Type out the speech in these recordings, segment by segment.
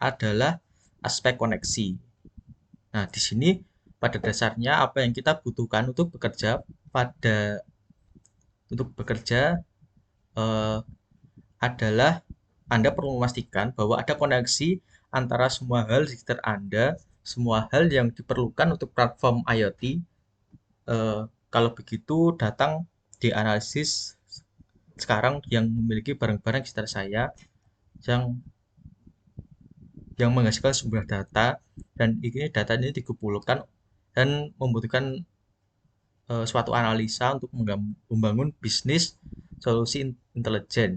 adalah aspek koneksi. Nah, di sini pada dasarnya apa yang kita butuhkan pada untuk bekerja eh, adalah Anda perlu memastikan bahwa ada koneksi antara semua hal di sekitar Anda, semua hal yang diperlukan untuk platform IoT. Eh, Kalau begitu, datang dianalisis sekarang yang memiliki barang-barang di sekitar saya yang menghasilkan sebuah data, dan ini data ini dikumpulkan dan membutuhkan suatu analisa untuk membangun bisnis solusi intelijen.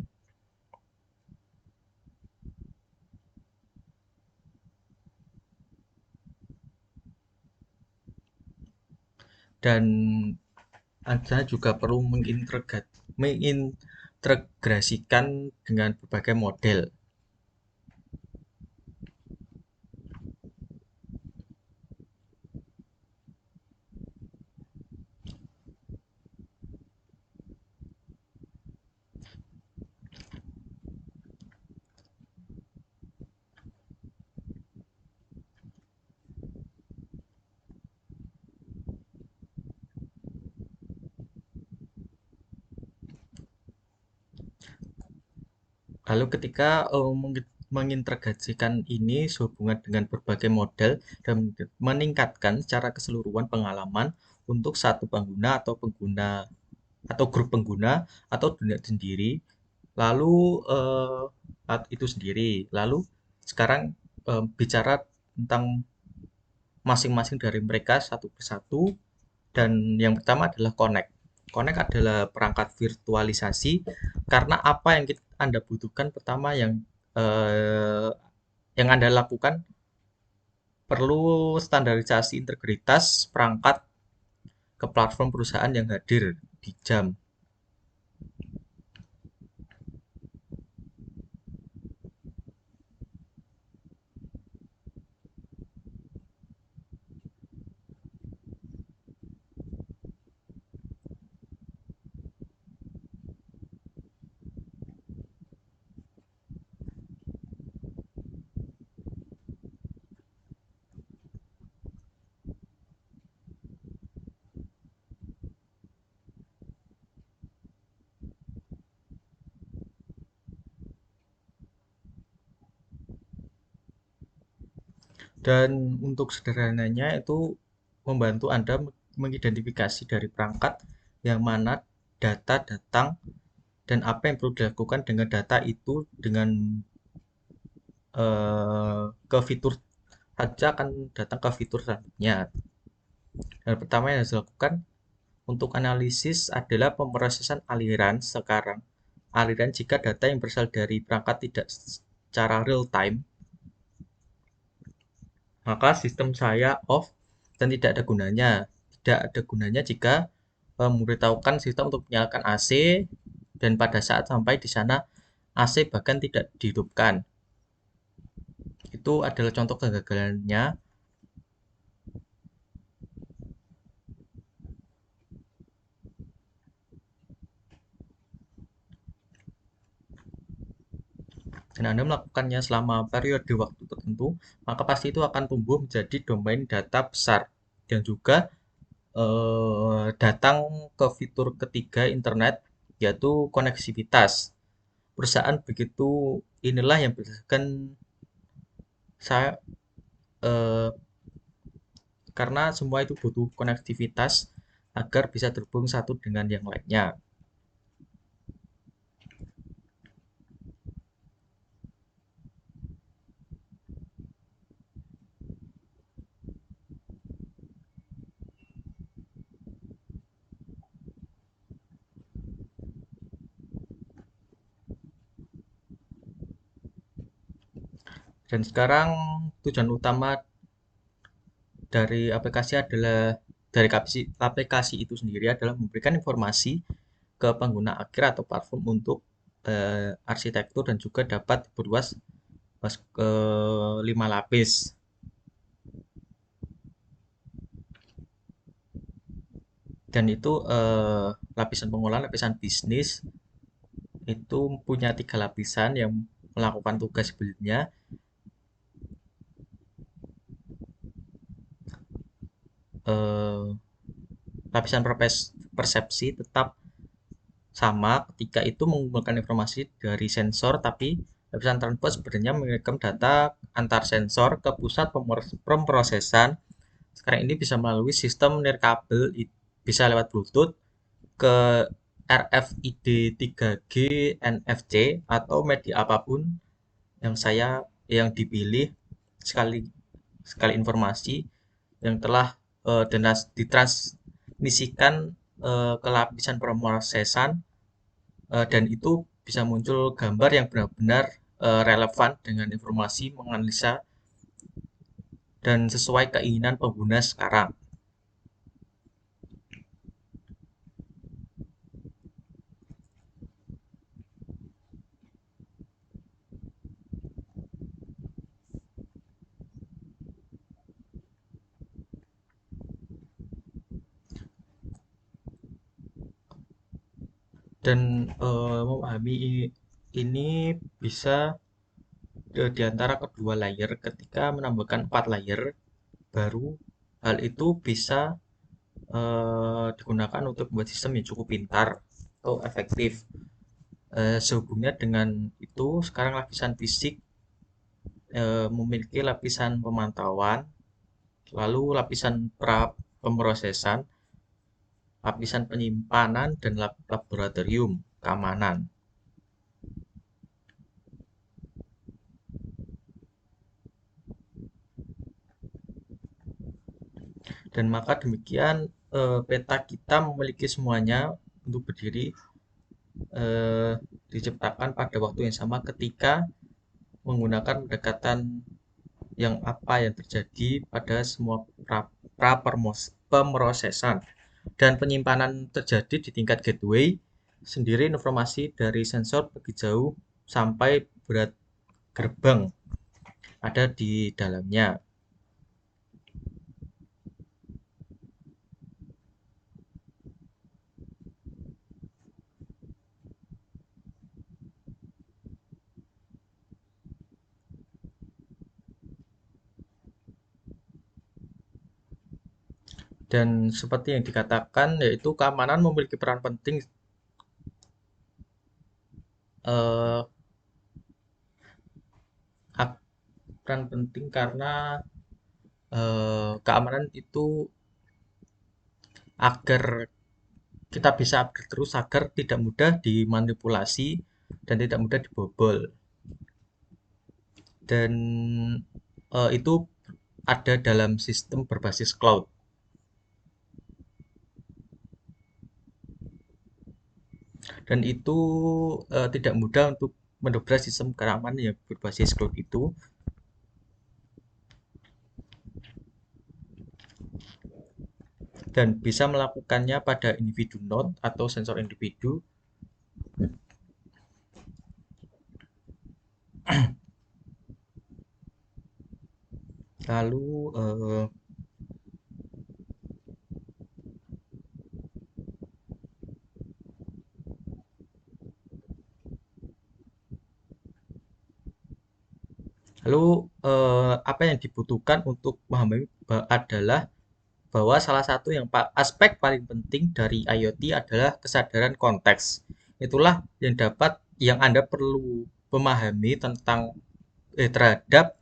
Dan Anda juga perlu mengintegrasikan dengan berbagai model. Lalu ketika mengintegrasikan ini sehubungan dengan berbagai model dan meningkatkan secara keseluruhan pengalaman untuk satu pengguna atau grup pengguna atau dunia sendiri, lalu itu sendiri. Lalu sekarang bicara tentang masing-masing dari mereka satu persatu, dan yang pertama adalah Connect. Connect adalah perangkat virtualisasi karena apa yang Anda butuhkan pertama eh, yang Anda lakukan perlu standarisasi integritas perangkat ke platform perusahaan yang hadir di jam. Dan untuk sederhananya itu membantu Anda mengidentifikasi dari perangkat yang mana data datang dan apa yang perlu dilakukan dengan data itu dengan ke fitur saja akan datang ke fitur selanjutnya. Dan pertama yang harus dilakukan untuk analisis adalah pemrosesan aliran sekarang. Aliran jika data yang berasal dari perangkat tidak secara real time, maka sistem saya off dan tidak ada gunanya. Tidak ada gunanya jika memberitahukan sistem untuk menyalakan AC dan pada saat sampai di sana AC bahkan tidak dihidupkan. Itu adalah contoh kegagalannya. Dan Anda melakukannya selama periode waktu tertentu, maka pasti itu akan tumbuh menjadi domain data besar dan juga datang ke fitur ketiga internet, yaitu koneksivitas. Perusahaan begitu inilah yang berdasarkan saya eh, karena semua itu butuh konektivitas agar bisa terhubung satu dengan yang lainnya. Dan sekarang tujuan utama dari aplikasi itu sendiri adalah memberikan informasi ke pengguna akhir atau platform untuk arsitektur dan juga dapat berluas ke 5 lapis. Dan itu lapisan pengolahan, lapisan bisnis itu punya 3 lapisan yang melakukan tugas sebelumnya. eh, lapisan persepsi tetap sama ketika itu mengumpulkan informasi dari sensor, tapi lapisan transport sebenarnya merekam data antar sensor ke pusat pemrosesan. Sekarang ini bisa melalui sistem nirkabel, bisa lewat Bluetooth ke RFID 3G NFC atau media apapun yang dipilih. sekali sekali informasi yang telah ditransmisikan ke lapisan pemrosesan, dan itu bisa muncul gambar yang benar-benar relevan dengan informasi menganalisa dan sesuai keinginan pengguna sekarang. Dan memahami ini bisa di antara kedua layer. Ketika menambahkan 4 layer baru, hal itu bisa digunakan untuk membuat sistem yang cukup pintar atau efektif. Sehubungnya dengan itu, sekarang lapisan fisik memiliki lapisan pemantauan, lalu lapisan pemrosesan, lapisan penyimpanan, dan laboratorium keamanan. Dan maka demikian, peta kita memiliki semuanya untuk berdiri, diciptakan pada waktu yang sama ketika menggunakan pendekatan yang terjadi pada semua pemrosesan, dan penyimpanan terjadi di tingkat gateway sendiri. Informasi dari sensor pergi jauh sampai berat gerbang ada di dalamnya. Dan seperti yang dikatakan, yaitu keamanan memiliki peran penting, eh, peran penting karena keamanan itu agar kita bisa upgrade terus agar tidak mudah dimanipulasi dan tidak mudah dibobol. Dan itu ada dalam sistem berbasis cloud. Dan itu tidak mudah untuk mendobrak sistem keamanan yang berbasis cloud itu. Dan bisa melakukannya pada individu node atau sensor individu. Lalu apa yang dibutuhkan untuk memahami adalah bahwa salah satu aspek paling penting dari IoT adalah kesadaran konteks. Itulah yang Anda perlu memahami terhadap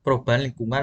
perubahan lingkungan